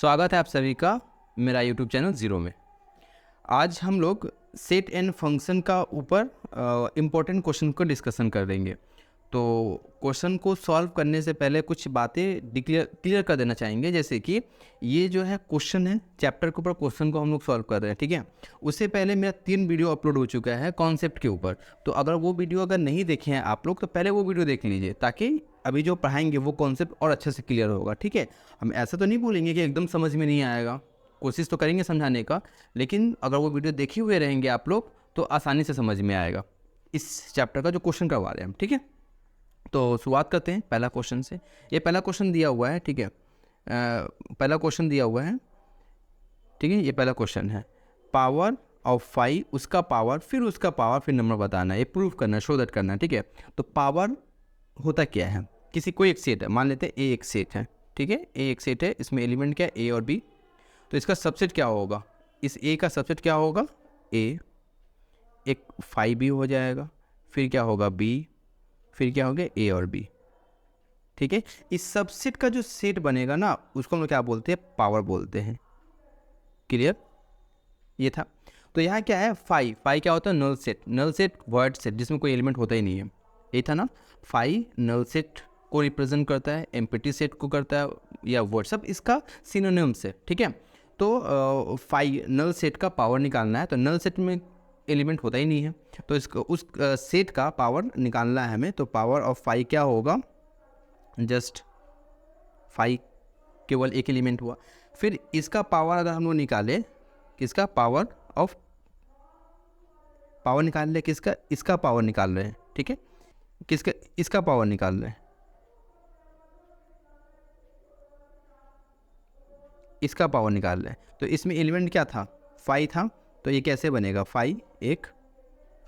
स्वागत है आप सभी का मेरा यूट्यूब चैनल ज़ीरो में। आज हम लोग सेट एंड फंक्शन का ऊपर इम्पोर्टेंट क्वेश्चन को डिस्कशन कर देंगे। तो क्वेश्चन को सॉल्व करने से पहले कुछ बातें क्लियर कर देना चाहेंगे, जैसे कि ये जो है क्वेश्चन है, चैप्टर के ऊपर क्वेश्चन को हम लोग सॉल्व कर रहे हैं, ठीक है। उससे पहले मेरा 3 वीडियो अपलोड हो चुका है कॉन्सेप्ट के ऊपर। तो अगर वो वीडियो अगर नहीं देखे हैं आप लोग तो पहले वो वीडियो देख लीजिए, ताकि अभी जो पढ़ाएंगे वो कॉन्सेप्ट और अच्छे से क्लियर होगा, ठीक है। हम ऐसा तो नहीं बोलेंगे कि एकदम समझ में नहीं आएगा, कोशिश तो करेंगे समझाने का, लेकिन अगर वो वीडियो देखे हुए रहेंगे आप लोग तो आसानी से समझ में आएगा इस चैप्टर का जो क्वेश्चन करवा रहे हैं हम, ठीक है। तो शुरुआत करते हैं पहला क्वेश्चन से। ये पहला क्वेश्चन दिया हुआ है, ठीक है। पहला क्वेश्चन दिया हुआ है, ठीक है। ये पहला क्वेश्चन है, पावर ऑफ 5, उसका पावर, फिर उसका पावर, फिर नंबर बताना है, ये प्रूफ करना है, शो दैट करना है, ठीक है। तो पावर होता क्या है, किसी कोई एक सेट है, मान लेते हैं ए एक सेट है, ठीक है। ए एक सेट है, इसमें एलिमेंट क्या है, ए और बी। तो इसका सबसेट क्या होगा, इस ए का सबसेट क्या होगा, ए, एक 5 भी हो जाएगा, फिर क्या होगा बी, फिर क्या हो गया ए और बी, ठीक है। इस सबसेट का जो सेट बनेगा ना उसको हम लोग क्या बोलते हैं, पावर बोलते हैं। क्लियर, ये था। तो यहाँ क्या है, 5 क्या होता है, null set, null set void set जिसमें कोई एलिमेंट होता ही नहीं है, ये था ना। 5 नल सेट को रिप्रेजेंट करता है, एम्प्टी सेट को करता है, या वर्ड, सब इसका सिनोनिम्स है, ठीक है। तो 5 नल सेट का पावर निकालना है, तो नल सेट में एलिमेंट होता ही नहीं है, तो इसको उस सेट का पावर निकालना है हमें। तो पावर ऑफ 5 क्या होगा, जस्ट 5, केवल एक एलिमेंट हुआ। फिर इसका पावर अगर हम लोग निकाले, किसका पावर ऑफ, पावर निकाल रहे किसका, इसका पावर निकाल रहे हैं, ठीक है। किसका, इसका पावर निकाल रहे हैं, इसका पावर निकाल रहे हैं। तो इसमें एलिमेंट क्या था, 5 था, तो ये कैसे बनेगा, 5 एक,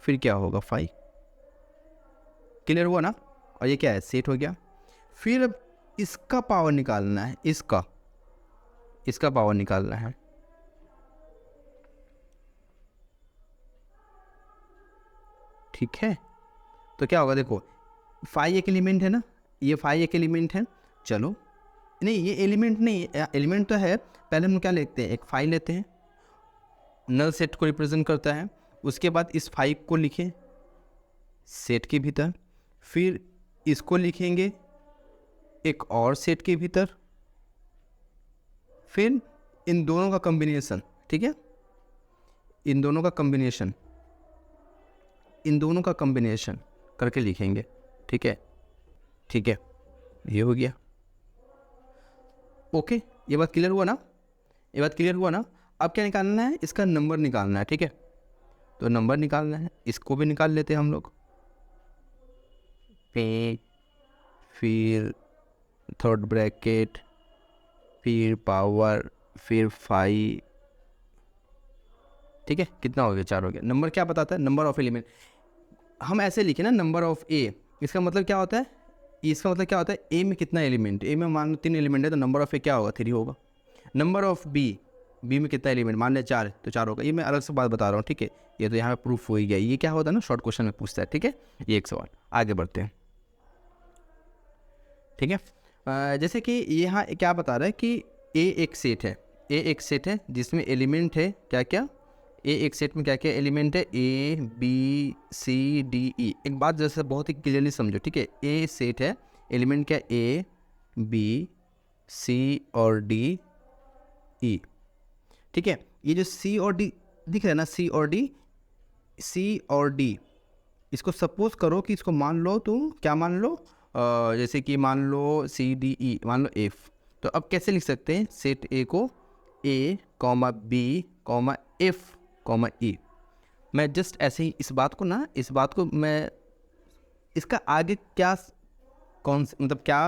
फिर क्या होगा 5, क्लियर हुआ ना। और ये क्या है, सेट हो गया। फिर अब इसका पावर निकालना है, इसका पावर निकालना है, ठीक है। तो क्या होगा, देखो 5 एक एलिमेंट है ना, ये 5 एक एलिमेंट है, चलो नहीं ये एलिमेंट नहीं, एलिमेंट तो है। पहले हम क्या लेते हैं, एक 5 लेते हैं, नल सेट को रिप्रेजेंट करता है। उसके बाद इस 5 को लिखें सेट के भीतर, फिर इसको लिखेंगे एक और सेट के भीतर, फिर इन दोनों का कॉम्बिनेशन, ठीक है, इन दोनों का कॉम्बिनेशन, इन दोनों का कॉम्बिनेशन करके लिखेंगे, ठीक है, ठीक है। ये हो गया, ओके। ये बात क्लियर हुआ ना, ये बात क्लियर हुआ ना। अब क्या निकालना है, इसका नंबर निकालना है, ठीक है। तो नंबर निकालना है, इसको भी निकाल लेते हैं हम लोग, पे, फिर थर्ड ब्रैकेट, फिर पावर, फिर 5, ठीक है। कितना हो गया, 4 हो गया। नंबर क्या बताता है, नंबर ऑफ एलिमेंट। हम ऐसे लिखे ना, नंबर ऑफ ए, इसका मतलब क्या होता है, इसका मतलब क्या होता है, ए में कितना एलिमेंट, ए में मान लो 3 एलिमेंट है, तो नंबर ऑफ ए क्या होगा, 3 होगा। नंबर ऑफ बी, बी में कितना एलिमेंट, मान लें 4, तो 4 होगा। ये मैं अलग से बात बता रहा हूँ, ठीक है। ये तो यहाँ पे प्रूफ हो ही गया। ये क्या होता है ना, शॉर्ट क्वेश्चन में पूछता है, ठीक है। ये एक सवाल, आगे बढ़ते हैं, ठीक है। जैसे कि यहाँ क्या बता रहा है कि ए एक सेट है, ए एक सेट है जिसमें एलिमेंट है क्या क्या, ए एक सेट में क्या क्या एलिमेंट है, A B C D E. एक बात जैसे बहुत ही क्लियरली समझो, ठीक है। ए सेट है, एलिमेंट क्या, ए बी सी और डी ई, ठीक है। ये जो सी और डी दिख रहा है ना, सी और डी, सी और डी, इसको सपोज करो कि इसको मान लो तुम, क्या मान लो, जैसे कि मान लो सी डी ई, मान लो एफ। तो अब कैसे लिख सकते हैं, सेट ए को A comma B comma F comma E. मैं जस्ट ऐसे ही इस बात को ना, इस बात को मैं, इसका आगे क्या कौन मतलब क्या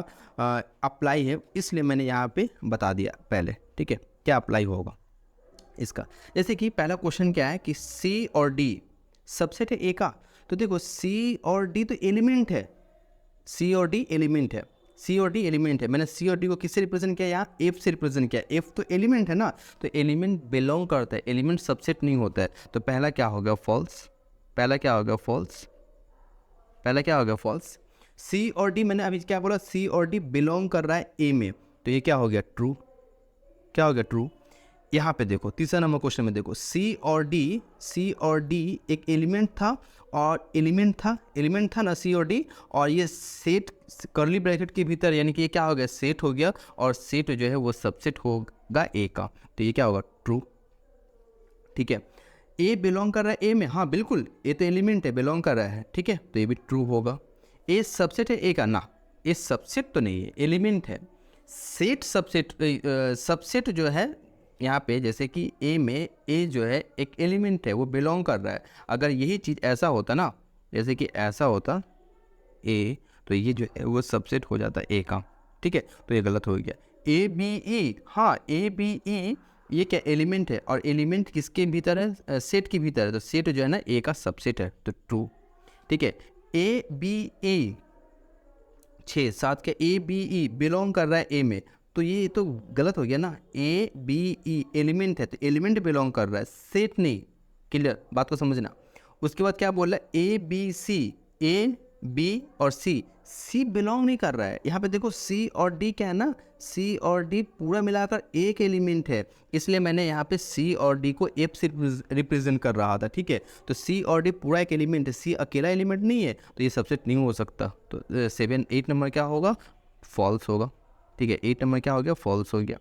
अप्लाई है, इसलिए मैंने यहाँ पे बता दिया पहले, ठीक है, क्या अप्लाई होगा इसका। जैसे कि पहला क्वेश्चन क्या है कि सी और डी सबसेट है ए का। तो देखो सी और डी तो एलिमेंट है, सी और डी एलिमेंट है, सी और डी एलिमेंट है। मैंने सी और डी को किससे रिप्रेजेंट किया, यहाँ एफ से रिप्रेजेंट किया। एफ तो एलिमेंट है ना, तो एलिमेंट बिलोंग करता है, एलिमेंट सबसेट नहीं होता है। तो पहला क्या हो गया, फॉल्स, पहला क्या हो गया, फॉल्स, पहला क्या हो गया, फॉल्स। सी और डी मैंने अभी क्या बोला, सी और डी बिलोंग कर रहा है ए में, तो ये क्या हो गया, ट्रू, क्या हो गया ट्रू। यहाँ पे देखो तीसरा नंबर क्वेश्चन में देखो सी और डी एक एलिमेंट था और एलिमेंट था ना सी और डी, और ये सेट कर्ली ब्रैकेट के भीतर, यानी कि ये क्या हो गया सेट हो गया, और सेट जो है वो सबसेट होगा ए का, तो ये क्या होगा ट्रू। ठीक है, ए बिलोंग कर रहा है ए में, हाँ बिल्कुल ए तो एलिमेंट है बिलोंग कर रहा है, ठीक है, तो ये भी ट्रू होगा। ए सबसेट है ए का ना, ए सबसेट तो नहीं है एलिमेंट है। सेट सबसेट जो है यहाँ पे, जैसे कि ए में ए जो है एक एलिमेंट है वो बिलोंग कर रहा है, अगर यही चीज़ ऐसा होता ना, जैसे कि ऐसा होता ए, तो ये जो है वो सबसेट हो जाता ए का, ठीक है, तो ये गलत हो गया। ए बी ई, हाँ ए बी ई ये क्या एलिमेंट है, और एलिमेंट किसके भीतर है सेट के भीतर है, तो सेट जो है ना ए का सबसेट है, तो ट्रू। ठीक है, ए बी ई 6 7 के ए बी ई बिलोंग कर रहा है ए में, तो ये तो गलत हो गया ना, ए बी ई एलिमेंट है तो एलिमेंट बिलोंग कर रहा है सेट नहीं। क्लियर, बात को समझना। उसके बाद क्या बोल रहा है A B C, A B और सी बिलोंग नहीं कर रहा है। यहाँ पे देखो सी और डी क्या है ना, सी और डी पूरा मिलाकर एक एलिमेंट है, इसलिए मैंने यहाँ पे सी और डी को एफ से रिप्रेजेंट कर रहा था। ठीक है, तो सी और डी पूरा एक एलिमेंट है, सी अकेला एलिमेंट नहीं है, तो ये सबसेट नहीं हो सकता। तो 8 नंबर क्या होगा फॉल्स होगा। ठीक है, 8 नंबर क्या हो गया फॉल्स हो गया।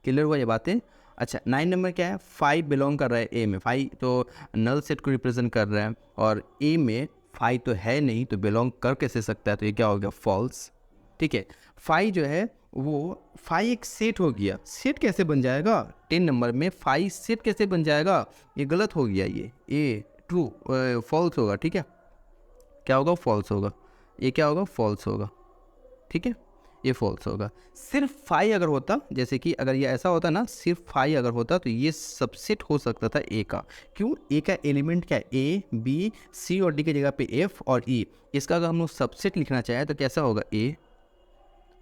क्लियर हुआ ये बातें। अच्छा 9 नंबर क्या है 5 बिलोंग कर रहा है ए में, 5 तो नल सेट को रिप्रेजेंट कर रहा है, और ए में 5 तो है नहीं, तो बिलोंग कर कैसे सकता है, तो ये क्या हो गया फॉल्स। ठीक है, 5 जो है वो 5 एक सेट हो गया, सेट कैसे बन जाएगा 10 नंबर में 5 सेट कैसे बन जाएगा, ये गलत हो गया, ये ट्रू फॉल्स होगा। ठीक है, क्या होगा फॉल्स होगा, ये क्या होगा फॉल्स होगा। ठीक है, ये फॉल्स होगा। सिर्फ 5 अगर होता, जैसे कि अगर ये ऐसा होता ना सिर्फ 5 अगर होता, तो ये सबसेट हो सकता था ए का। क्यों, ए का एलिमेंट क्या है ए बी सी और डी की जगह पे एफ और ई, इसका अगर हम लोग सबसेट लिखना चाहें तो कैसा होगा ए,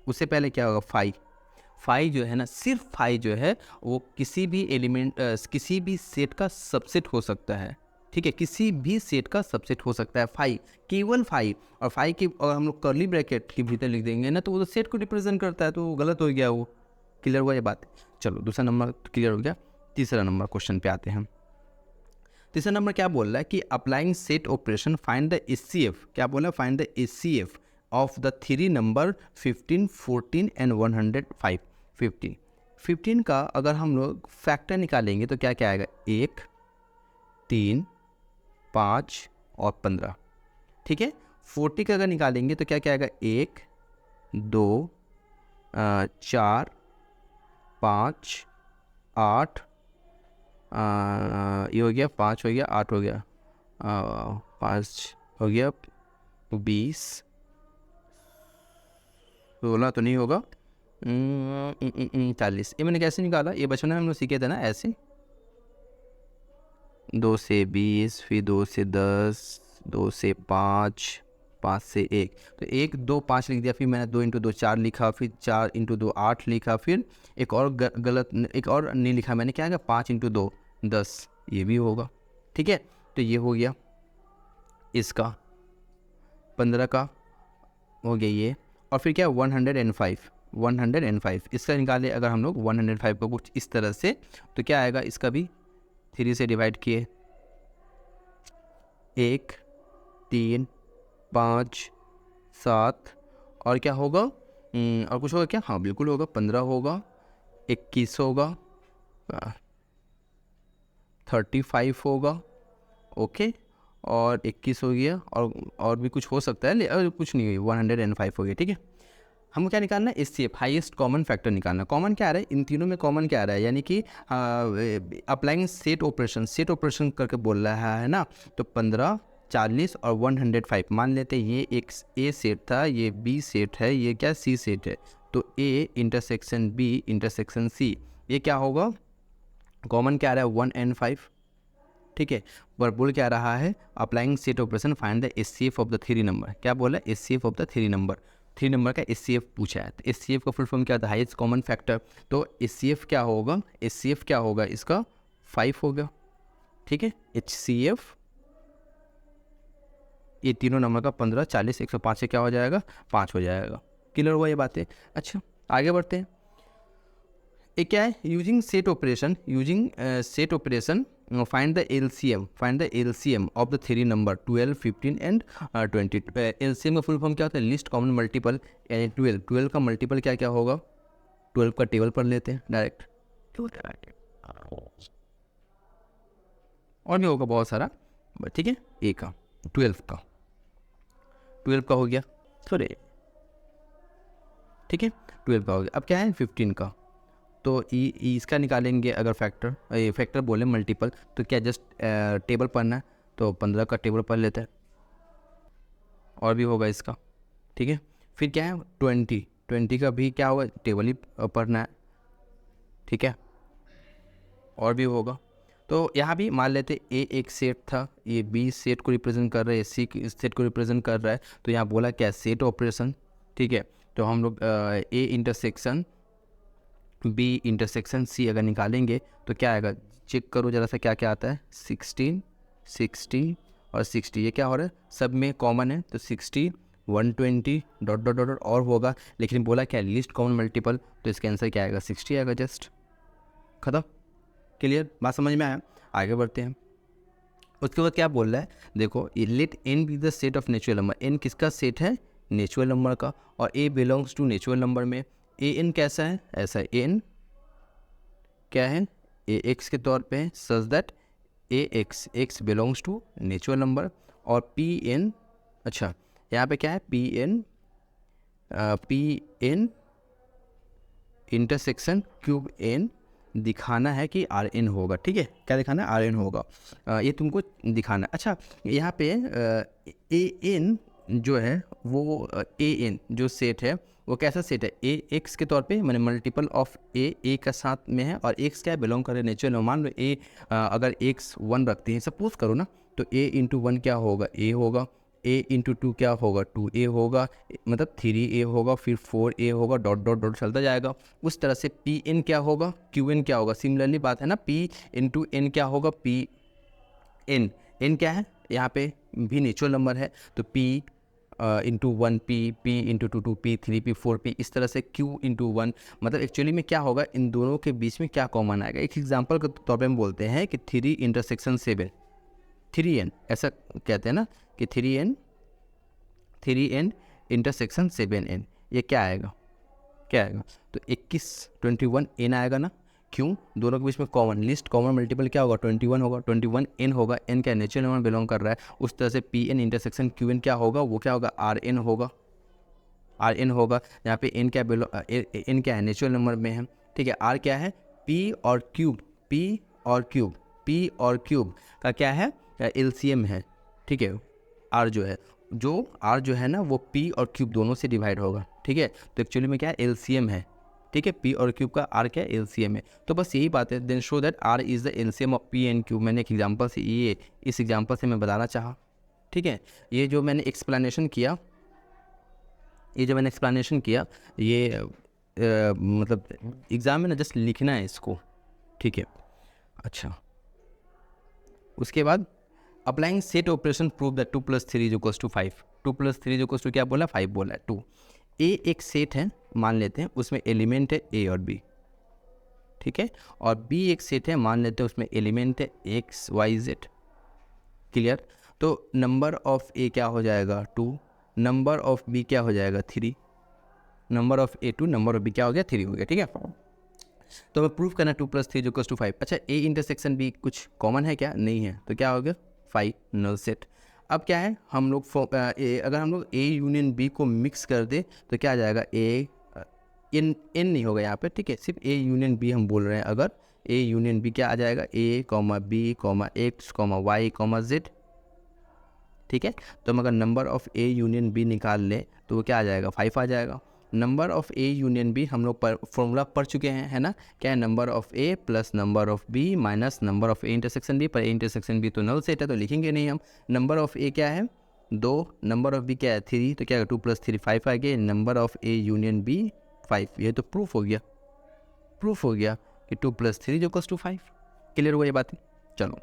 उससे पहले क्या होगा 5 जो है ना, सिर्फ 5 जो है वो किसी भी एलिमेंट किसी भी सेट का सबसेट हो सकता है। ठीक है, किसी भी सेट का सबसेट हो सकता है 5, केवल 5, और 5 की और हम लोग कर्ली ब्रैकेट के भीतर लिख देंगे ना, तो वो तो सेट को रिप्रेजेंट करता है, तो वो गलत हो गया वो। क्लियर हुआ ये बात। चलो दूसरा नंबर क्लियर हो गया, तीसरा नंबर क्वेश्चन पे आते हैं। तीसरा नंबर क्या बोल रहा है कि applying set operation find the HCF, क्या बोला find the HCF of the 3 number 15 14 and 105। 15 का अगर हम लोग फैक्टर निकालेंगे तो क्या क्या आएगा 1 3 5 और 15। ठीक है, 40 का अगर निकालेंगे तो क्या क्या आएगा 1 2 4 5 8, ये हो गया 5 हो गया 8 हो गया 5 हो गया 20 16 तो नहीं होगा 40। ये मैंने कैसे निकाला, ये बचपन में हम लोग सीखे थे ना ऐसे, 2 से 20 फिर 2 से 10 2 से 5 5 से 1, तो 1 2 5 लिख दिया, फिर मैंने 2 × 2 4 लिखा, फिर 4 × 2 8 लिखा, फिर एक और गलत एक और नहीं लिखा मैंने, क्या है 5 × 2 10, ये भी होगा। ठीक है, तो ये हो गया इसका 15 का हो गया ये, और फिर क्या 105 इसका निकाले अगर हम लोग 105 को कुछ इस तरह से, तो क्या आएगा इसका भी 3 से डिवाइड किए 1 3 5 7 और क्या होगा और कुछ होगा क्या, हाँ बिल्कुल होगा 15 होगा 21 होगा 35 होगा, ओके, और 21 हो गया, और भी कुछ हो सकता है, और कुछ नहीं हुई 105 हो गया। ठीक है, हमको क्या निकालना है एचसीएफ हाईएस्ट कॉमन फैक्टर निकालना। कॉमन क्या आ रहा है इन तीनों में, कॉमन क्या आ रहा है, यानी कि अप्लाइंग सेट ऑपरेशन करके बोल रहा है ना, तो 15 40 और 105 मान लेते हैं, ये एक ए सेट था, ये बी सेट है, ये क्या सी सेट है, तो A intersection B intersection C, ये क्या होगा कॉमन क्या आ रहा है 1 and 5। ठीक है, पर बोल क्या रहा है applying set operation find the HCF of the 3 number, क्या बोला HCF of the 3 number, 3 number का एचसीएफ पूछा है, तो एचसीएफ का फुल फॉर्म क्या था हाईएस्ट कॉमन फैक्टर, तो एचसीएफ क्या होगा इसका 5 होगा। ठीक है, एचसीएफ ये तीनों नंबर का 15 40 105 से क्या हो जाएगा 5 हो जाएगा। क्लियर हुआ ये बातें। अच्छा आगे बढ़ते हैं, एक क्या है, using set operation find the LCM of the three number 12, 15 and 20। LCM का फुल फॉर्म क्या होता है, लिस्ट कॉमन मल्टीपल, यानी 12 का मल्टीपल क्या क्या होगा, 12 का टेबल पढ़ लेते हैं डायरेक्ट, और भी होगा बहुत सारा, ठीक है। ए का 12 का हो गया, सॉरी ठीक है 12 का हो गया। अब क्या है 15 का, तो इसका निकालेंगे अगर फैक्टर बोले मल्टीपल, तो क्या जस्ट टेबल पढ़ना है, तो 15 का टेबल पढ़ लेते हैं, और भी होगा इसका, ठीक है। फिर क्या है 20 का भी क्या होगा, टेबल ही पढ़ना है, ठीक है, और भी होगा। तो यहाँ भी मान लेते ए एक सेट था, ये बी सेट को रिप्रेजेंट कर रहा है, सी सेट को रिप्रेजेंट कर रहा है, तो यहाँ बोला क्या सेट ऑपरेशन, ठीक है। तो हम लोग A intersection B intersection C अगर निकालेंगे तो क्या आएगा, चेक करो ज़रा सा क्या क्या आता है, 16, 60 और 60, ये क्या हो रहा है, सब में कॉमन है, तो 60, 120 डॉट डॉट डॉट और होगा, लेकिन बोला क्या लिस्ट कॉमन मल्टीपल, तो इसका आंसर क्या आएगा 60 आएगा, जस्ट खत्म, क्लियर, बात समझ में आया। आगे बढ़ते हैं। उसके बाद क्या बोल रहा है, देखो let N be the set of natural number, N किसका सेट है, नेचुरल नंबर का, और A belongs to natural number में। ए एन कैसा है, ऐसा है, एन क्या है, ए एक्स के तौर पे है, such that A X belongs to natural number, और पी एन, अच्छा यहाँ पे क्या है, P N intersection Q N दिखाना है कि आर एन होगा, ठीक है, क्या दिखाना है, आर एन होगा, ये तुमको दिखाना है। अच्छा यहाँ पे ए एन जो है वो ए एन जो सेट है वो कैसा सेट है, ए एक्स के तौर पे, मैंने मल्टीपल ऑफ ए का साथ में है, और एक्स क्या बिलोंग करे नेचुरल, मान लो ए अगर एक्स 1 रखते हैं, सपोज करो ना, तो ए इंटू 1 क्या होगा, ए होगा, ए इंटू 2 क्या होगा, 2a होगा, मतलब 3a होगा, फिर 4a होगा, डॉट डॉट डॉट चलता जाएगा। उस तरह से पी एन क्या होगा, क्यू एन क्या होगा, सिमिलरली बात है ना, पी इंटू एन क्या होगा, पी एन क्या है, यहाँ पे भी नेचुरल नंबर है, तो p into 1 p into 2 2 p 3 p 4 p, इस तरह से q इंटू 1, मतलब एक्चुअली में क्या होगा, इन दोनों के बीच में क्या कॉमन आएगा। एक एग्जांपल के तौर पे हम बोलते हैं कि 3 इंटरसेक्शन 7, 3n ऐसा कहते हैं ना, कि 3n इंटरसेक्शन 7n, ये क्या आएगा, तो 21 21 n आएगा ना, क्यों, दोनों के बीच में कॉमन, लिस्ट कॉमन मल्टीपल क्या होगा, 21 होगा, 21 n होगा, n क्या नेचुरल नंबर बिलोंग कर रहा है, उस तरह से P N intersection Q N क्या होगा, वो क्या होगा, आर एन होगा, यहाँ पे n क्या है नेचुरल नंबर में है, ठीक है। r क्या है, p और क्यूब का क्या है, एलसीएम है, ठीक है। r जो है ना वो p और क्यूब दोनों से डिवाइड होगा, ठीक है, तो एक्चुअली में क्या है, एलसीएम है, ठीक है, p और क्यूब का r क्या है, एलसीएम है, तो बस यही बात है। Then show that r is the LCM of p and Q, मैंने एक एग्जांपल से इस एग्जांपल से मैं बताना चाहा, ठीक है। ये जो मैंने एक्सप्लेनेशन किया ये मतलब एग्ज़ाम में ना जस्ट लिखना है इसको, ठीक है। अच्छा उसके बाद applying set operation prove that 2 + 3 = 5, 2 + 3 = क्या बोला, 5 बोला है, 2। ए एक सेट है मान लेते हैं, उसमें एलिमेंट है ए और बी, ठीक है, और बी एक सेट है मान लेते हैं, उसमें एलिमेंट है एक्स वाई जेड, क्लियर। तो नंबर ऑफ ए क्या हो जाएगा 2, नंबर ऑफ बी क्या हो जाएगा 3, number of A 2, number of B क्या हो गया 3 हो गया, ठीक है। तो हमें प्रूफ करना 2 + 3 = 5। अच्छा ए इंटरसेक्शन बी कुछ कॉमन है क्या, नहीं है, तो क्या हो गया 5, नल सेट। अब क्या है, हम लोग अगर हम लोग ए यूनियन बी को मिक्स कर दे तो क्या आ जाएगा, ए एन नहीं होगा यहाँ पे, ठीक है, सिर्फ ए यूनियन बी हम बोल रहे हैं, अगर ए यूनियन बी क्या आ जाएगा, A comma B comma X comma Y comma Z, ठीक है। तो हम अगर number of A union B निकाल लें तो वो क्या आ जाएगा 5 आ जाएगा। Number of A union B हम लोग फॉर्मूला पढ़ चुके हैं, है ना, क्या है, number of A plus number of B minus number of A intersection B, पर ए इंटरसेक्शन बी तो नल सेट है तो लिखेंगे नहीं हम। नंबर ऑफ ए क्या है 2, नंबर ऑफ बी क्या है 3, तो क्या है 2 + 3 5 आ गया, number of A union B 5, ये तो प्रूफ हो गया कि 2 + 3 = 5, क्लियर हुआ ये बात। चलो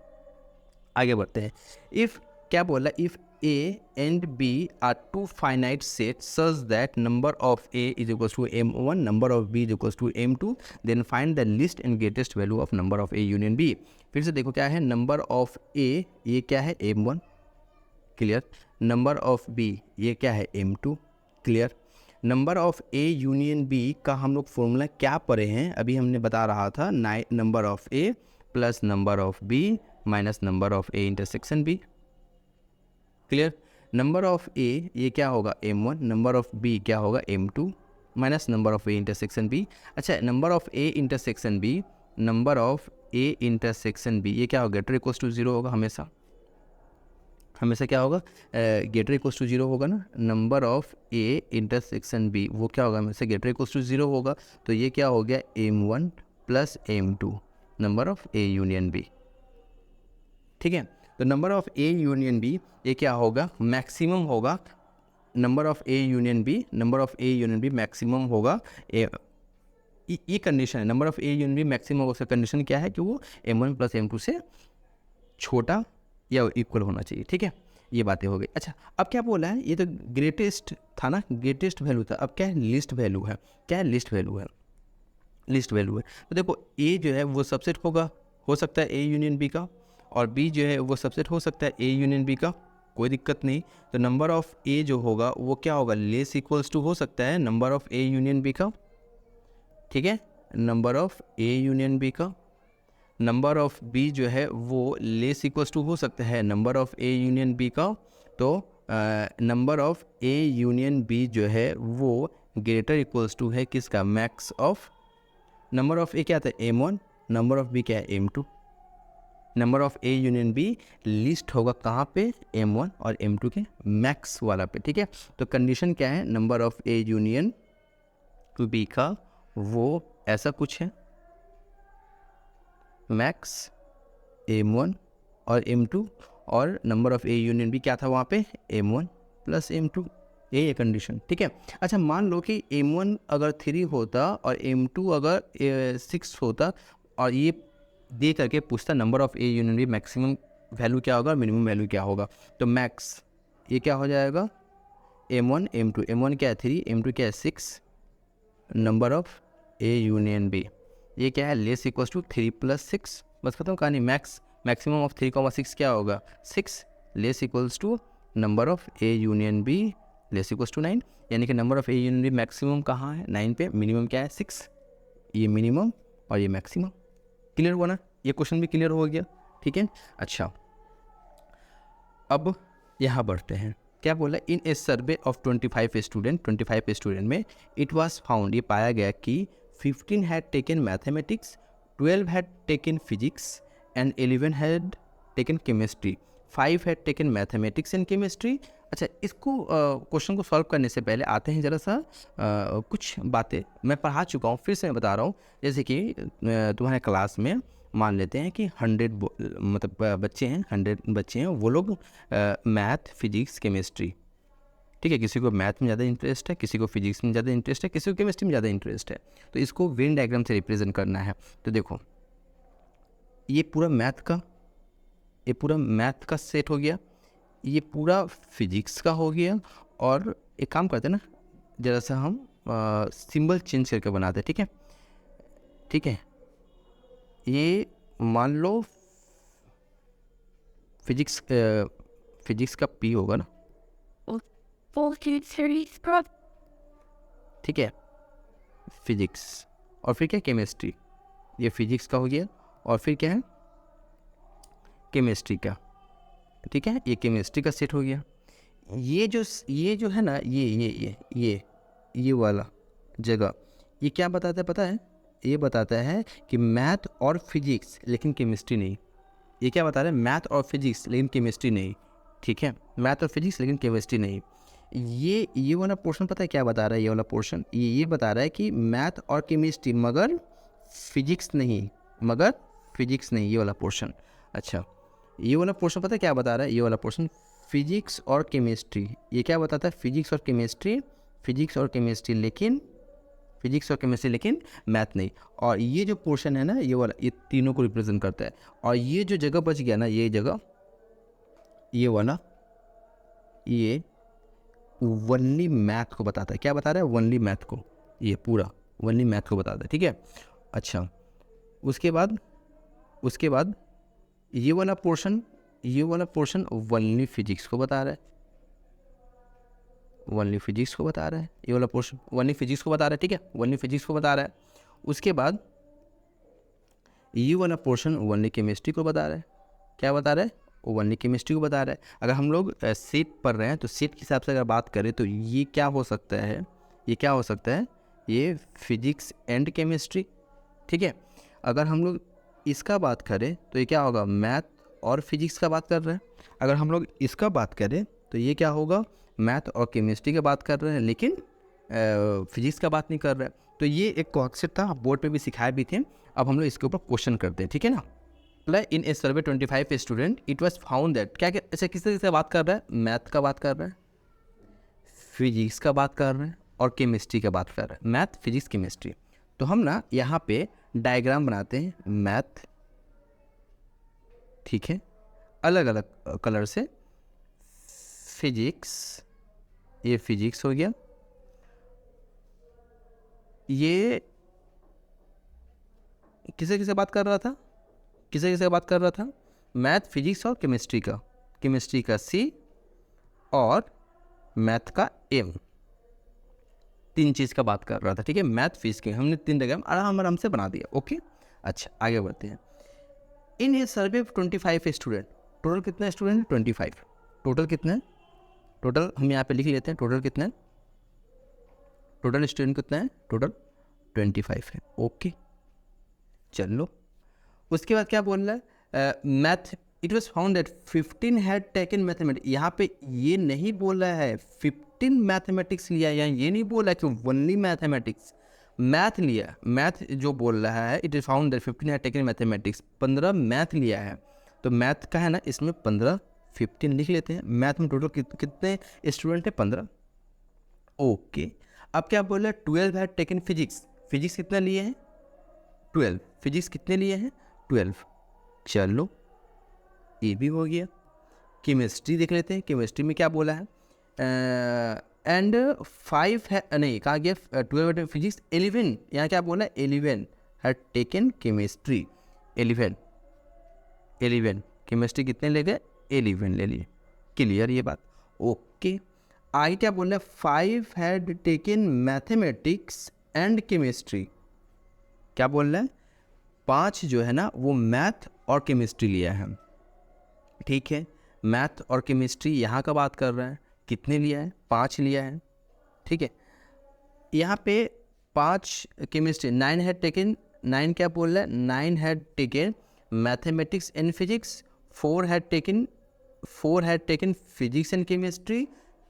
आगे बढ़ते हैं। इफ़ क्या बोला, if A and B are two finite sets such that number of A is equals to M1, number of B is equals to M2, then find the least and greatest value of number of A union B. फिर से देखो क्या है, number of A ये क्या है M1, clear, number of B ये क्या है M2, clear. Number of A union B का हम लोग फॉर्मूला क्या पढ़े हैं, अभी हमने बता रहा था, number of A plus number of B minus number of A intersection B, clear. Number of A ये क्या होगा M1, नंबर ऑफ B क्या होगा M2 minus number of A intersection B। अच्छा, number of A intersection B, number of A intersection B ये क्या होगा, greater equals to 0 होगा, हमेशा हमेशा क्या होगा, ग्रेटर इक्वल्स टू 0 होगा ना। Number of A intersection B वो क्या होगा, हमेशा ग्रेटर इक्वल्स टू 0 होगा, तो ये क्या हो गया M1 plus M2 number of A union B, ठीक है। तो number of A union B ये क्या होगा, मैक्सिमम होगा, number of A union B, number of A union B maximum होगा, ये कंडीशन है, number of A union B maximum होगा, उसका कंडीशन क्या है कि वो M1 प्लस M2 से छोटा या इक्वल होना चाहिए, ठीक है। ये बातें हो गई। अच्छा, अब क्या बोला है, ये तो ग्रेटेस्ट था ना, ग्रेटेस्ट वैल्यू था, अब क्या है, लिस्ट वैल्यू है। क्या है, लिस्ट वैल्यू है, लिस्ट वैल्यू है। तो देखो A जो है वो सबसेट होगा, हो सकता है A यूनियन B का, और B जो है वो सबसेट हो सकता है A यूनियन B का, कोई दिक्कत नहीं। तो नंबर ऑफ A जो होगा वो क्या होगा, लेस इक्वल्स टू हो सकता है number of A union B का, ठीक है, number of A union B का। नंबर ऑफ B जो है वो लेस इक्वल्स टू हो सकता है number of A union B का। तो number of A union B जो है वो ग्रेटर इक्वल्स टू है किसका, max of, number of A क्या था M1, नंबर ऑफ B क्या है M2। Number of A union B list होगा कहाँ पे, M1 और M2 के मैक्स वाला पे, ठीक है। तो कंडीशन क्या है, number of A union B का वो ऐसा कुछ है, मैक्स M1 और M2, और number of A union B क्या था वहाँ पे, M1 प्लस M2, ये कंडीशन, ठीक है। अच्छा, मान लो कि M1 अगर 3 होता और M2 अगर 6 होता, और ये दे करके पूछता number of A union B maximum value क्या होगा, मिनिमम वैल्यू क्या होगा, तो मैक्स ये क्या हो जाएगा, M1 M2, M1 क्या है 3, M2 क्या है 6, number of A union B ये क्या है, लेस इक्वल्स टू 3 प्लस 6, बस खत्म कहानी। मैक्सिमम ऑफ 3,6 क्या होगा 6, less equals to number of A union B less equals to 9, यानी कि number of A union B maximum कहाँ है 9 पे, मिनिमम क्या है 6, ये मिनिमम और ये मैक्सिमम। क्लियर हुआ ना, ये क्वेश्चन भी क्लियर हो गया, ठीक है। अच्छा, अब यहाँ बढ़ते हैं, क्या बोला, इन ए सर्वे ऑफ 25 स्टूडेंट में इट वाज फाउंड, ये पाया गया कि 15 had taken mathematics, 12 had taken physics and 11 had taken chemistry, 5 had taken mathematics and chemistry. अच्छा, इसको क्वेश्चन को सॉल्व करने से पहले आते हैं जरा सा कुछ बातें मैं पढ़ा चुका हूँ, फिर से मैं बता रहा हूँ। जैसे कि तुम्हारे क्लास में मान लेते हैं कि 100 मतलब बच्चे हैं, 100 बच्चे हैं, वो लोग मैथ, फिजिक्स, केमिस्ट्री, ठीक है, किसी को मैथ में ज़्यादा इंटरेस्ट है, किसी को फिजिक्स में ज़्यादा इंटरेस्ट है, किसी को केमिस्ट्री में ज़्यादा इंटरेस्ट है, तो इसको वेन डायग्राम से रिप्रेजेंट करना है। तो देखो, ये पूरा मैथ का सेट हो गया, ये पूरा फिजिक्स का हो गया, और एक काम करते हैं ना, जरा सा हम सिंबल चेंज करके बनाते हैं, ठीक है, ठीक है। ये मान लो फिजिक्स का पी होगा ना, ठीक है, फिजिक्स, और फिर क्या केमिस्ट्री, ये फिजिक्स का हो गया, और फिर क्या है केमिस्ट्री का, ठीक है, ये केमिस्ट्री का सेट हो गया। ये जो है ना, ये वाला जगह, ये क्या बताता है पता है, ये बताता है कि मैथ और फिजिक्स लेकिन केमिस्ट्री नहीं। ये क्या बता रहा है, मैथ और फिजिक्स लेकिन केमिस्ट्री नहीं, ठीक है, मैथ और फिजिक्स लेकिन केमिस्ट्री नहीं। ये वाला पोर्शन पता है क्या बता रहा है, ये वाला पोर्शन ये बता रहा है कि मैथ और केमिस्ट्री मगर फिजिक्स नहीं, ये वाला पोर्शन। अच्छा, ये वाला पोर्शन पता है क्या बता रहा है, ये वाला पोर्शन फिजिक्स और केमिस्ट्री, ये क्या बताता है, फिजिक्स और केमिस्ट्री लेकिन मैथ नहीं। और ये जो पोर्शन है ना, ये वाला, ये तीनों को रिप्रेजेंट करता है। और ये जो जगह बच गया ना, ये जगह, ये वाला ये ओनली मैथ को बताता है। क्या बता रहा है? ओनली मैथ को, ये पूरा ओनली मैथ को बताता है, ठीक है। अच्छा, उसके बाद ये वाला पोर्शन ओनली फिजिक्स को बता रहा है, ओनली फिजिक्स को बता रहा है। ये वाला पोर्शन ओनली फिजिक्स को बता रहा है, ठीक है, ओनली फिजिक्स को बता रहा है। उसके बाद ये वाला पोर्शन ओनली केमिस्ट्री को बता रहा है। क्या बता रहा है? ओनली केमिस्ट्री को बता रहा है। अगर हम लोग सीट पढ़ रहे हैं तो सीट के हिसाब से अगर बात करें तो ये क्या हो सकता है? ये क्या हो सकता है? ये फिजिक्स एंड केमिस्ट्री, ठीक है। अगर हम लोग इसका बात करें तो ये क्या होगा? मैथ और फिजिक्स का बात कर रहे हैं। अगर हम लोग इसका बात करें तो ये क्या होगा? मैथ और केमिस्ट्री की बात कर रहे हैं, लेकिन फिजिक्स का बात नहीं कर रहे हैं। तो ये एक कॉन्सेप्ट था, बोर्ड पे भी सिखाए भी थे। अब हम लोग इसके ऊपर क्वेश्चन करते हैं, ठीक है ना। इन ए सर्वे 25 student it was found that, क्या क्या ऐसे किस तरीके से बात कर रहा है? मैथ का बात कर रहा है, फिजिक्स का बात कर रहे हैं और केमिस्ट्री का बात कर रहे हैं। Math, physics, chemistry. तो हम ना यहाँ पे डायग्राम बनाते हैं, मैथ, ठीक है, अलग अलग कलर से। फिजिक्स, ये फिजिक्स हो गया, ये किसे किसे बात कर रहा था? किसे किसे बात कर रहा था? मैथ, फिजिक्स और केमिस्ट्री का सी और मैथ का एम, तीन चीज़ का बात कर रहा था, ठीक है। मैथ, फिजिक्स के हमने 3 डायग्राम आराम से बना दिया, ओके। अच्छा, आगे बढ़ते हैं। इन ए सर्वे ऑफ 25 स्टूडेंट, टोटल कितने स्टूडेंट हैं? 25। टोटल कितने? टोटल हम यहाँ पे लिख लेते हैं, टोटल कितने? टोटल स्टूडेंट कितने हैं? टोटल 25 है, ओके। चलो, उसके बाद क्या बोल रहा है? Math, it was found that 15 had taken mathematics. यहाँ पे ये नहीं बोल रहा है 15 मैथमेटिक्स लिया, या ये नहीं बोल रहा है कि ओनली मैथमेटिक्स, मैथ लिया। मैथ जो बोल रहा है, it is found that 15 had taken mathematics, 15 math लिया है। तो मैथ का है ना, इसमें 15, 15 लिख लेते हैं। मैथ में टोटल कितने स्टूडेंट है? 15, ओके। अब क्या बोल रहा है? 12 हैड टेकन फिजिक्स। फिजिक्स कितना लिए हैं? 12। फिजिक्स कितने लिए हैं? 12। चलो, ये भी हो गया। केमिस्ट्री देख लेते हैं, केमिस्ट्री में क्या बोला है? एंड 5 है, नहीं कहा गया 12 फिजिक्स, 11, यहाँ क्या बोला है? 11 हैड टेकन केमिस्ट्री, 11 केमिस्ट्री कितने ले गए? 11 ले लिए। क्लियर ये बात? ओके। आगे क्या बोल रहा है? 5 had taken mathematics and chemistry. क्या बोल रहा है? 5 जो है ना वो मैथ और केमिस्ट्री लिया है, ठीक है। मैथ और केमिस्ट्री यहाँ का बात कर रहा है, कितने लिया है? 5 लिया है, ठीक है। यहाँ पे 5 केमिस्ट्री, 9 हैड टेकन, 9 क्या बोल रहा है? 9 had taken mathematics and physics, 4 had taken physics and chemistry,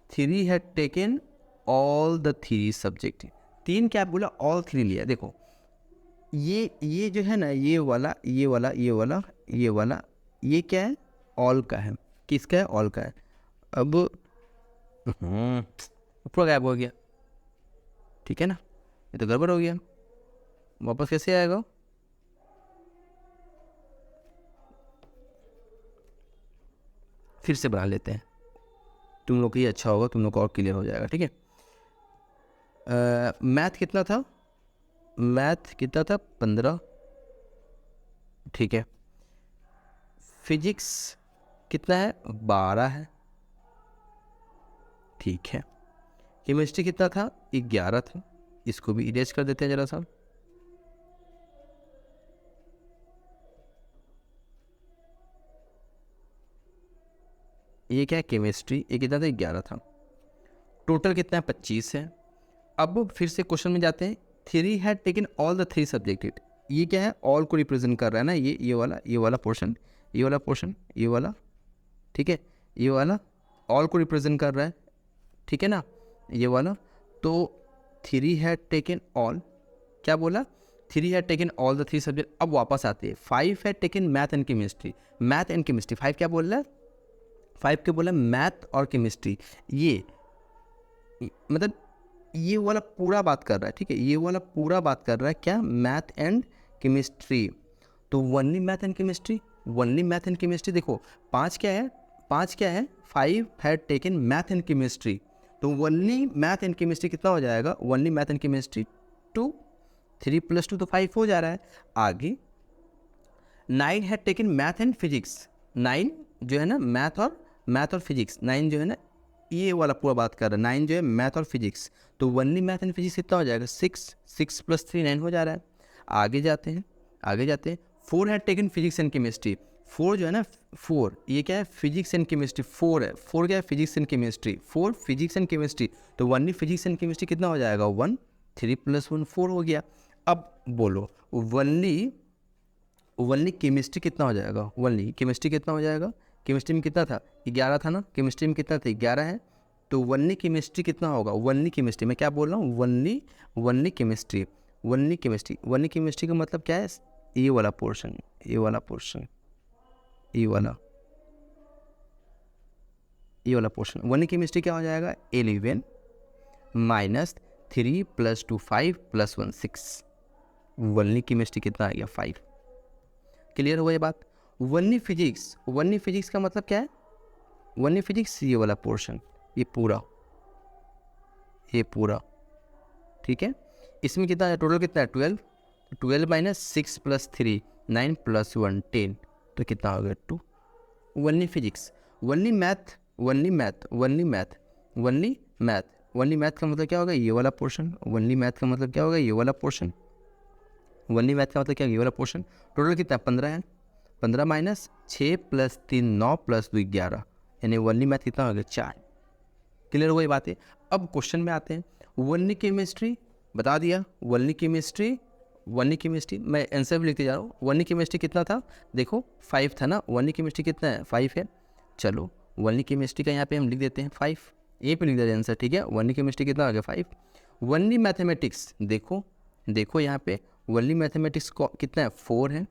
3 had taken all the 3 subject. 3 क्या बोला? ऑल 3 लिया। देखो ये जो है ना, ये वाला ये क्या है? ऑल का है। किसका है? ऑल का है। अब पूरा गायब हो गया, ठीक है ना, ये तो गड़बड़ हो गया। वापस कैसे आएगा? फिर से बना लेते हैं, तुम लोग को ये अच्छा होगा, तुम लोग को और क्लियर हो जाएगा, ठीक है। मैथ कितना था? मैथ कितना था? 15, ठीक है। फिजिक्स कितना है? 12 है, ठीक है। केमिस्ट्री कितना था? 11 था। इसको भी इरेज कर देते हैं जरा सा। ये क्या है? केमिस्ट्री, ये कितना था? 11 था। टोटल कितना है? 25 है। अब फिर से क्वेश्चन में जाते हैं। 3 had taken all the 3 subject. ये क्या है? ऑल को रिप्रेजेंट कर रहा है ना, ये वाला पोर्शन, ये वाला, ठीक है, ये वाला ऑल को रिप्रेजेंट कर रहा है, ठीक है ना, ये वाला। तो 3 हैड टेकन ऑल, क्या बोला? 3 had taken all the 3 subject. अब वापस आते हैं। 5 had taken math and chemistry, 5 क्या बोल रहा है? 5 क्या बोला? मैथ और केमिस्ट्री। ये मतलब ये वाला पूरा बात कर रहा है, ठीक है, ये वाला पूरा बात कर रहा है क्या? Math and chemistry. तो ओनली मैथ एंड केमिस्ट्री, देखो 5 क्या है? 5 क्या है, 5 had taken math and chemistry, तो ओनली मैथ एंड केमिस्ट्री कितना हो जाएगा, ओनली मैथ एंड केमिस्ट्री 2, 3 + 2 तो 5 हो जा रहा है। आगे 9 had taken math and physics, 9 जो है ना मैथ और फिजिक्स, 9 जो है ना ये वाला पूरा बात कर रहा है, 9 जो है मैथ और फिजिक्स, तो ओनली मैथ एंड फिजिक्स कितना हो जाएगा, 6, 6 + 3 9 हो जा रहा है। आगे जाते हैं 4 had taken physics and chemistry, 4 जो है ना 4 ये क्या है, फिजिक्स एंड केमिस्ट्री 4 है, 4 क्या है, physics and chemistry, 4 physics and chemistry, तो ओनली फिजिक्स एंड केमिस्ट्री कितना हो जाएगा 1, 3 + 1 4 हो गया। अब बोलो ओनली केमिस्ट्री कितना हो जाएगा, ओनली केमिस्ट्री कितना हो जाएगा, केमिस्ट्री में कितना था 11 था ना, केमिस्ट्री में कितना था 11 है, तो ओनली केमिस्ट्री कितना होगा, ओनली केमिस्ट्री मैं क्या बोल रहा हूँ, ओनली केमिस्ट्री का मतलब क्या है, ये वाला पोर्शन ये वाला पोर्शन ओनली केमिस्ट्री क्या हो जाएगा 11 - 3 + 2 5 + 1 6, ओनली केमिस्ट्री कितना आ गया 5। क्लियर हुआ ये बात। ओनली फिजिक्स का मतलब क्या है, ओनली फिजिक्स ये वाला पोर्शन ये पूरा ठीक है। इसमें कितना है टोटल, कितना है 12 - 6 + 3 9 + 1 10, तो कितना हो गया 2। ओनली फिजिक्स, ओनली मैथ का मतलब क्या होगा, ये वाला पोर्शन, ओनली मैथ का मतलब क्या होगा, ये वाला पोर्शन, ओनली मैथ का मतलब क्या है, ये वाला पोर्शन। टोटल कितना 15 है, 15 - 6 + 3 9 + 2 11, यानी ओनली मैथ कितना हो गया 4। क्लियर हुआ ये बातें। अब क्वेश्चन में आते हैं, ओनली केमिस्ट्री बता दिया, ओनली केमिस्ट्री मैं आंसर भी लिखते जा रहा हूँ। ओनली केमिस्ट्री कितना था, देखो 5 था ना, ओनली केमिस्ट्री कितना है 5 है। चलो ओनली केमिस्ट्री का यहाँ पे हम लिख देते हैं 5, ये पे लिख देते हैं आंसर, ठीक है। ओनली केमिस्ट्री कितना आ गया 5। ओनली मैथमेटिक्स देखो यहाँ पे ओनली मैथमेटिक्स कितना है 4 है।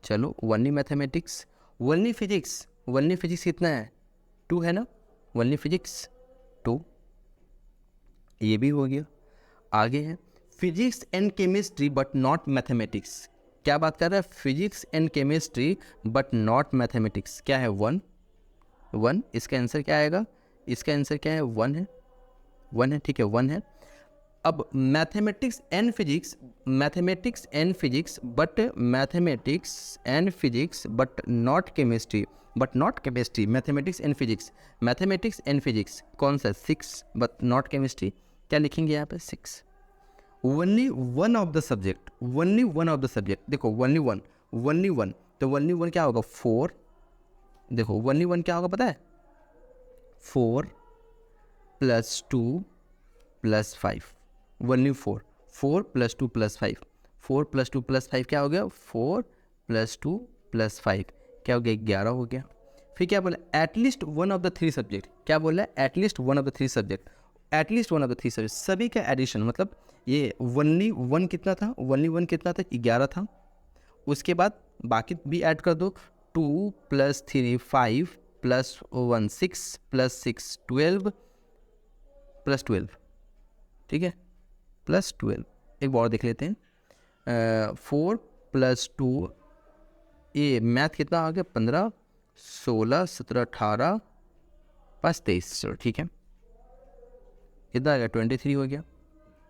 चलो ओनली मैथमेटिक्स, ओनली फिजिक्स कितना है 2 है ना, ओनली फिजिक्स 2, ये भी हो गया। आगे है physics and chemistry but not mathematics, क्या बात कर रहा है, physics and chemistry but not mathematics, क्या है 1, इसका आंसर क्या आएगा, इसका आंसर क्या है 1 है, ठीक है 1 है। अब mathematics and physics but not chemistry mathematics and physics कौन सा 6 बट नॉट केमिस्ट्री, क्या लिखेंगे यहाँ पे 6। Only one of the subject देखो ओनली वन तो ओनली वन क्या होगा 4, देखो ओनली वन क्या होगा पता है 4 + 2 + 5, ओनली 4 + 2 + 5, 4 + 2 + 5 क्या हो गया 4 + 2 + 5 क्या हो गया 11 हो गया। फिर क्या बोला at least one of the 3 subject, क्या बोला at least one of the 3 subject, सभी का एडिशन, मतलब ये ओनली वन कितना था 11 था, उसके बाद बाकी भी ऐड कर दो 2 + 3 5 + 1 6 + 6 12 + 12, ठीक है +12। एक बार देख लेते हैं 4 + 2 ये मैथ कितना आ गया 15 16 17 18 5 23, चलो ठीक है कितना आ गया 23 हो गया।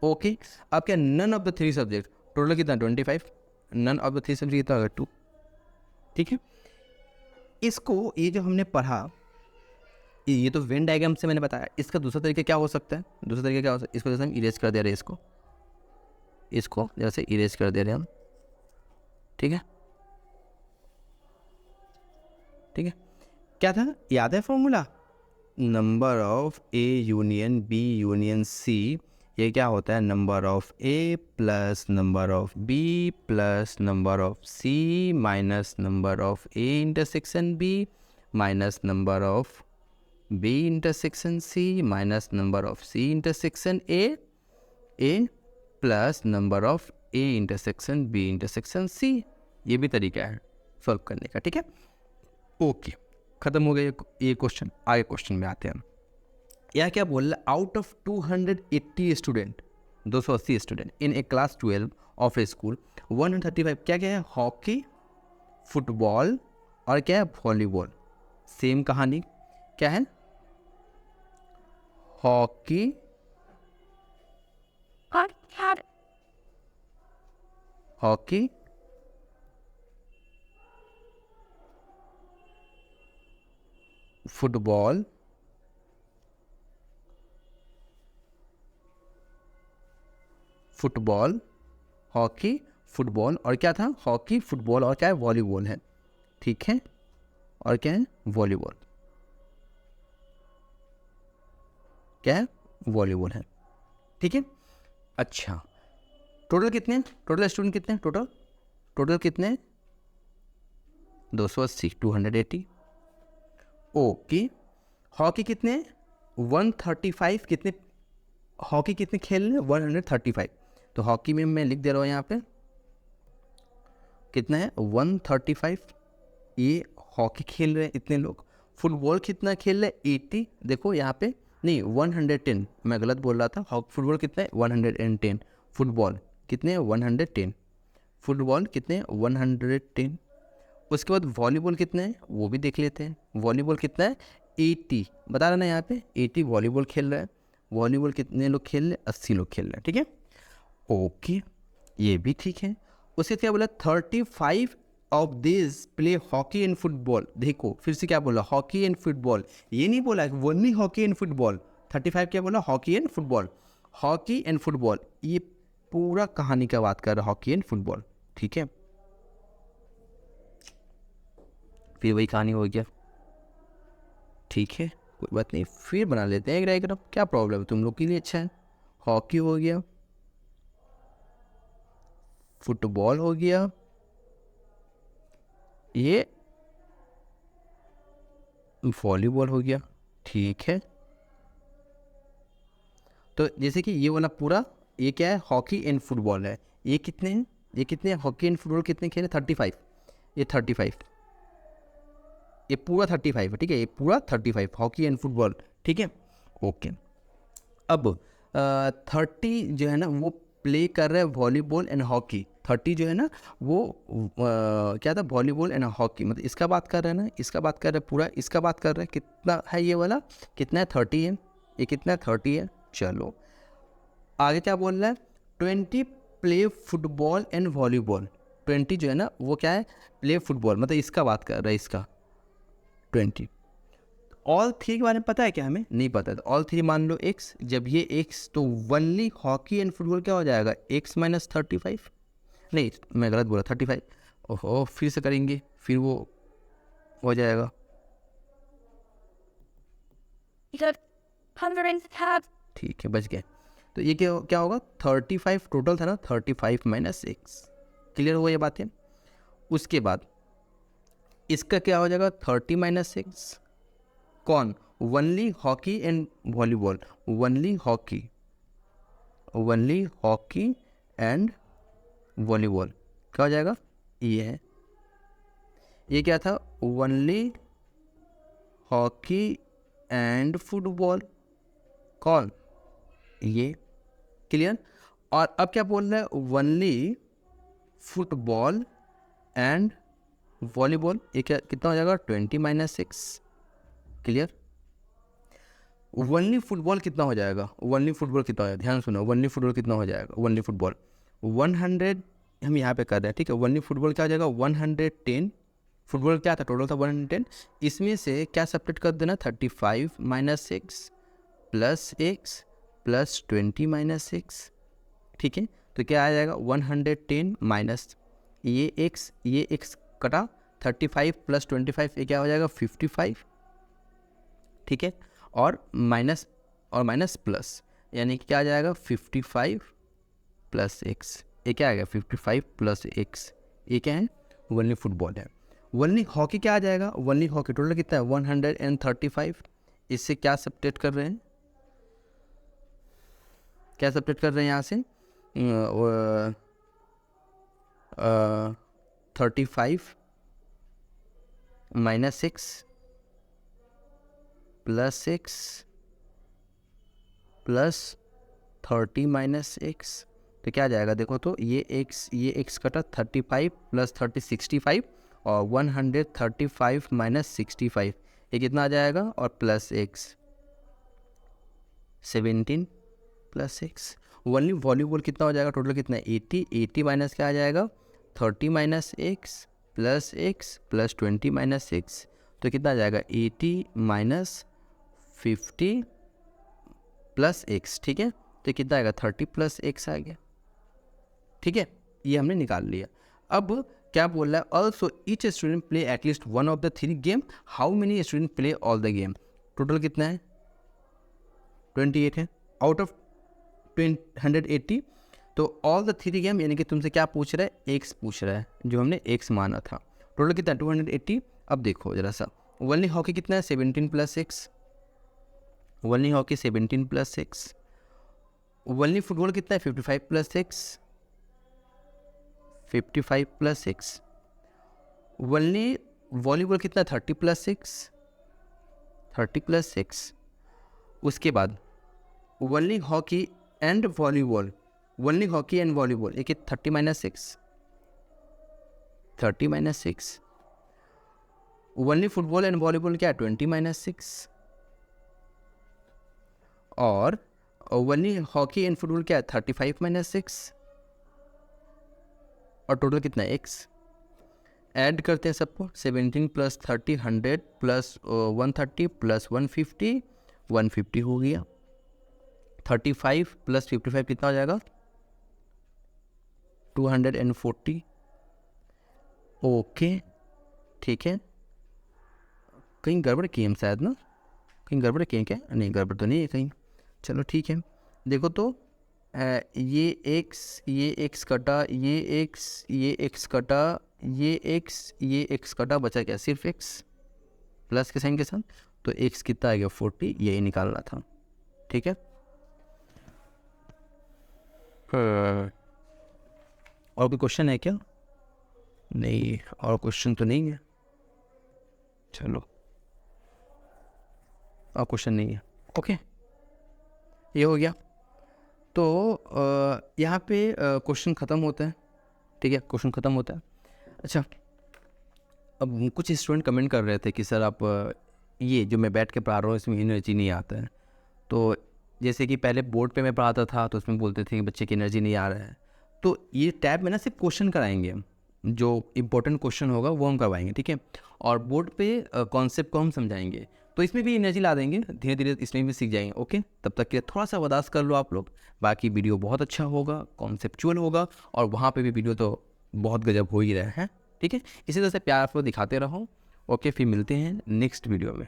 ओके अब क्या none of the 3 subject total कितना 25, नन ऑफ द 3 सब्जेक्ट कितना आ गया 2, ठीक है। इसको ये जो हमने पढ़ा ये तो वेन डायग्राम से मैंने बताया, इसका दूसरा तरीका क्या हो सकता है, इसको जैसे हम इरेज कर दे रहे हैं, इसको जैसे इरेज कर दे रहे हैं हम, ठीक है क्या था याद है formula, number of A union B union C, ये क्या होता है number of A plus number of B plus number of C minus number of A intersection B minus number of B intersection C minus number of C intersection A plus number of A intersection B intersection C, ये भी तरीका है solve करने का, ठीक है। Okay खत्म हो गया ये क्वेश्चन। आगे क्वेश्चन में आते हैं। यह क्या बोल रहा है, out of 280 student 280 student in A class 12 of A school 135 क्या क्या है हॉकी फुटबॉल और क्या है वॉलीबॉल, सेम कहानी क्या है, hockey, hockey, football, football, hockey, football, और क्या था, हॉकी, फुटबॉल, और क्या है, वॉलीबॉल है, ठीक है, और क्या है, वॉलीबॉल, क्या है, वॉलीबॉल है, ठीक है। अच्छा, टोटल कितने हैं, टोटल स्टूडेंट कितने हैं, टोटल टोटल कितने हैं, 280, 280, ओके। हॉकी कितने हैं, 135, कितने हॉकी कितने खेल रहे हैं, 135, तो हॉकी में मैं लिख दे रहा हूँ यहाँ पे कितना है, 135, ये हॉकी खेल रहे हैं इतने लोग। फुटबॉल कितना खेल रहे हैं, 80, देखो यहाँ पे, नहीं 110, मैं गलत बोल रहा था, फुटबॉल कितना है, 110, फुटबॉल कितने हैं, 110, फुटबॉल कितने हैं, 110। उसके बाद वॉलीबॉल कितने हैं वो भी देख लेते हैं, वॉलीबॉल कितना है, 80, बता रहा ना यहाँ पे 80 वॉलीबॉल खेल रहा है। वॉलीबॉल कितने लोग खेल रहे हैं, 80 लोग खेल रहे हैं, ठीक है, ओके, ये भी ठीक है। उसके क्या बोला, 35 of this play hockey and football, देखो फिर से क्या बोला, हॉकी एंड फुटबॉल, ये नहीं बोला ओनली हॉकी एंड फुटबॉल, 35 क्या बोला, hockey and football, hockey and football, ये पूरा कहानी का बात कर रहा है, हॉकी एंड फुटबॉल, ठीक है, फिर वही कहानी हो गया, ठीक है, कोई बात नहीं, फिर बना लेते हैं एक डायग्राम, क्या प्रॉब्लम है, तुम लोग के लिए अच्छा है। हॉकी हो गया, फुटबॉल हो गया, ये वॉलीबॉल हो गया, ठीक है। तो जैसे कि ये वाला पूरा, ये क्या है, हॉकी एंड फुटबॉल है, ये कितने हैं, ये कितने हैं, हॉकी एंड फुटबॉल कितने खेले, 35, ये 35, ये पूरा 35 है, ठीक है, ये पूरा 35 हॉकी एंड फुटबॉल, ठीक है, ओके। अब 30 जो है ना वो प्ले कर रहे हैं वॉलीबॉल एंड हॉकी, 30 जो है ना वो क्या था, वॉलीबॉल एंड हॉकी, मतलब इसका बात कर रहे हैं ना, इसका बात कर रहे हैं पूरा, इसका बात कर रहे हैं, कितना है ये वाला, कितना है, 30 है, ये कितना है, 30 है। चलो आगे क्या बोल रहा है, 20 प्ले फुटबॉल एंड वॉलीबॉल, 20 जो है ना वो क्या है, प्ले फुटबॉल, मतलब इसका बात कर रहा है, इसका 20। ऑल थ्री के बारे में पता है क्या, हमें नहीं पता, तो ऑल थ्री मान लो एक्स, जब ये एक्स तो ओनली हॉकी एंड फुटबॉल क्या हो जाएगा, एक्स माइनस 35, नहीं मैं गलत बोला, 35, ओहो फिर से करेंगे, फिर वो हो जाएगा, ठीक है बच गए। तो ये क्या क्या होगा, 35 टोटल था ना, 35 माइनस एक्स, क्लियर हुआ ये बातें। उसके बाद इसका क्या हो जाएगा, 30 माइनस एक्स, कौन, only hockey and volleyball, only hockey, only hockey and volleyball, क्या हो जाएगा, ये है, ये क्या था, ओनली हॉकी एंड फुटबॉल, कौन, ये, क्लियर। और अब क्या बोल रहा है, ओनली फुटबॉल एंड वॉलीबॉल, ये क्या कितना हो जाएगा, 20 माइनस 6, क्लियर। ओनली फुटबॉल कितना हो जाएगा, ओनली फुटबॉल कितना हो जाएगा, ध्यान सुनो, ओनली फुटबॉल कितना हो जाएगा, ओनली फुटबॉल 100, हम यहाँ पे कर रहे हैं, ठीक है, ओनली फुटबॉल क्या हो जाएगा, 110, फुटबॉल क्या था, टोटल था 110, इसमें से क्या सब्ट्रैक्ट कर देना, 35 minus 6 plus x plus 20 minus 6, ठीक है, तो क्या आ जाएगा, 110 माइनस ये एक्स कटा, 35 प्लस 25 ये क्या हो जाएगा, 55, ठीक है, और माइनस प्लस, यानी कि क्या आ जाएगा, 55 प्लस एक्स, ये क्या आएगा, 55 प्लस एक्स, ये क्या है, ओनली फुटबॉल है। ओनली हॉकी क्या आ जाएगा, ओनली हॉकी टोटल कितना है, 135, इससे क्या सब्ट्रैक्ट कर रहे हैं, क्या सब्ट्रैक्ट कर रहे हैं यहाँ से, 35 minus 6 plus 6 plus 30 minus x, तो क्या आ जाएगा, देखो तो ये एक्स कटा, 35 प्लस 30 65, और 135 माइनस 65, ये कितना आ जाएगा, और plus x 17 plus x. Only voluble कितना हो जाएगा, टोटल कितना है 80, 80 माइनस क्या आ जाएगा 30 minus x plus x plus 20 minus x, तो कितना आ जाएगा 80 माइनस 50 प्लस एक्स। ठीक है, तो कितना आएगा 30 प्लस एक्स आ गया। ठीक है, ये हमने निकाल लिया। अब क्या बोल रहा है, also each student play at least one of the 3 game, how many student play all the game. Total कितना है 28 है आउट ऑफ 180। तो ऑल द 3 गेम यानी कि तुमसे क्या पूछ रहा है, एक्स पूछ रहा है, जो हमने एक्स माना था। टोटल कितना है 280। अब देखो जरा सा, ओनली हॉकी कितना है 17 plus x, only hockey 17 plus x. Only football कितना है 55 plus x, 55 plus x. Only volleyball कितना 30 प्लस एक्स, 30 प्लस एक्स। उसके बाद only hockey and volleyball, only hockey and volleyball एक 30 minus x, 30 minus x. Only football and volleyball क्या है 20 minus 6, और only hockey and football क्या है 35 minus 6, और टोटल कितना है एक्स। ऐड करते हैं सबको, 17 प्लस 30 100 प्लस 130 प्लस 150 150 हो गया। 35 प्लस 55 कितना हो जाएगा 240। ओके ठीक है, कहीं गड़बड़ की हम शायद ना, कहीं गड़बड़ किए क्या, नहीं गड़बड़ तो नहीं है कहीं। चलो ठीक है, देखो तो ये एक्स कटा ये एक्स कटा ये एक्स कटा, बचा क्या सिर्फ एक्स प्लस के साइन के साथ, तो एक्स कितना आ गया 40, यही निकालना था। ठीक है, और कोई क्वेश्चन है क्या, नहीं और क्वेश्चन तो नहीं है, चलो और क्वेश्चन नहीं है। ओके ये हो गया, तो यहाँ पे क्वेश्चन ख़त्म होता है। ठीक है, क्वेश्चन ख़त्म होता है। अच्छा, अब कुछ स्टूडेंट कमेंट कर रहे थे कि सर आप ये जो मैं बैठ के पढ़ा रहा हूँ इसमें एनर्जी नहीं आता है। तो जैसे कि पहले बोर्ड पे मैं पढ़ाता था तो उसमें बोलते थे कि बच्चे की एनर्जी नहीं आ रहा है, तो ये टैब में ना सिर्फ क्वेश्चन कराएंगे हम, जो इम्पोर्टेंट क्वेश्चन होगा वो हम करवाएंगे। ठीक है, और बोर्ड पे कॉन्सेप्ट को हम समझाएंगे, तो इसमें भी एनर्जी ला देंगे, धीरे धीरे इसमें भी सीख जाएंगे। ओके, तब तक के लिए थोड़ा सा बर्दाश्त कर लो आप लोग, बाकी वीडियो बहुत अच्छा होगा, कॉन्सेप्चुअल होगा, और वहाँ पे भी वीडियो तो बहुत गजब हो ही रहा है। ठीक है, इसी तरह से प्यार आप लोग दिखाते रहो। ओके, फिर मिलते हैं नेक्स्ट वीडियो में।